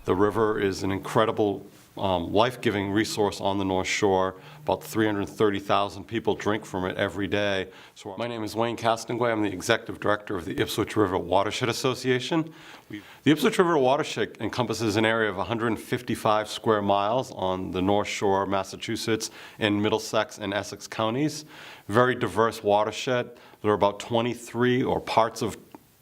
The river is an incredible life-giving resource on the North Shore. About 330,000 people drink from it every day. So my name is Castonguay. I'm the Executive Director of the Ipswich River Watershed Association. The Ipswich River Watershed encompasses an area of 155 square miles on the North Shore, Massachusetts, and Middlesex and Essex counties. Very diverse watershed. There are about 23 or parts of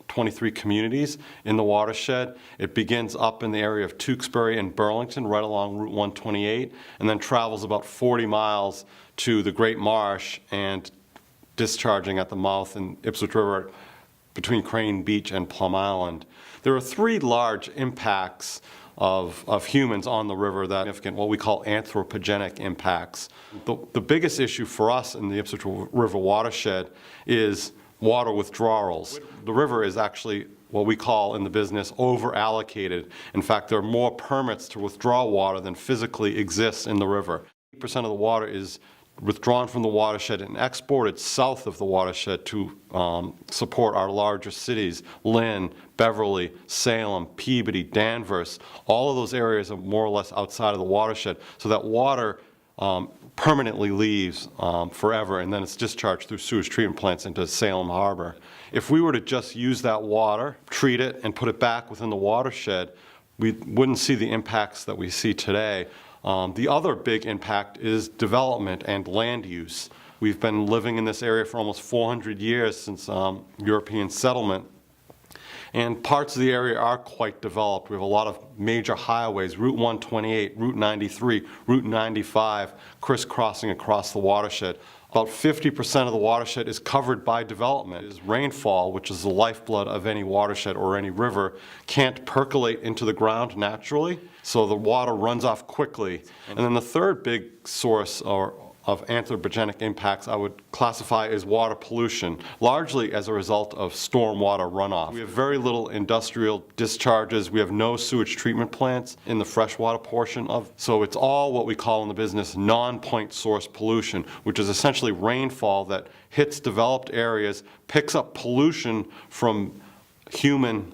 23 communities in the watershed. It begins up in the area of Tewksbury and Burlington, right along Route 128, and then travels about 40 miles to the Great Marsh and discharging at the mouth in Ipswich River between Crane Beach and Plum Island. There are three large impacts of humans on the river that are significant, what we call anthropogenic impacts. The biggest issue for us in the Ipswich River watershed is water withdrawals. The river is actually what we call in the business over-allocated. In fact, there are more permits to withdraw water than physically exists in the river. 80% of the water is withdrawn from the watershed and exported south of the watershed to support our largest cities, Lynn, Beverly, Salem, Peabody, Danvers. All of those areas are more or less outside of the watershed, so that water permanently leaves forever, and then it's discharged through sewage treatment plants into Salem Harbor. If we were to just use that water, treat it, and put it back within the watershed, we wouldn't see the impacts that we see today. The other big impact is development and land use. We've been living in this area for almost 400 years since European settlement. And parts of the area are quite developed. We have a lot of major highways, Route 128, Route 93, Route 95, crisscrossing across the watershed. About 50% of the watershed is covered by development. Rainfall, which is the lifeblood of any watershed or any river, can't percolate into the ground naturally, so the water runs off quickly. And then the third big source of anthropogenic impacts I would classify as water pollution, largely as a result of stormwater runoff. We have very little industrial discharges. We have no sewage treatment plants in the freshwater portion so it's all what we call in the business non-point source pollution, which is essentially rainfall that hits developed areas, picks up pollution from human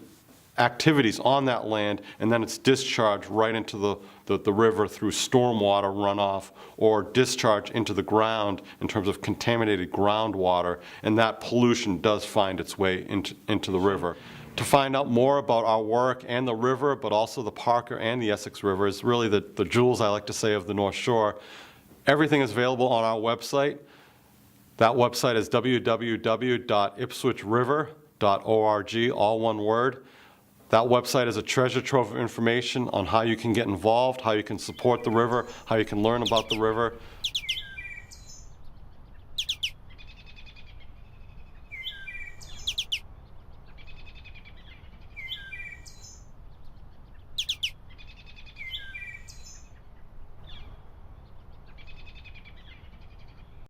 activities on that land, and then it's discharged right into the river through stormwater runoff or discharge into the ground in terms of contaminated groundwater, and that pollution does find its way into the river. To find out more about our work and the river, but also the Parker and the Essex River, is really the jewels, I like to say, of the North Shore. Everything is available on our website. That website is www.ipswichriver.org, all one word. That website is a treasure trove of information on how you can get involved, how you can support the river, how you can learn about the river.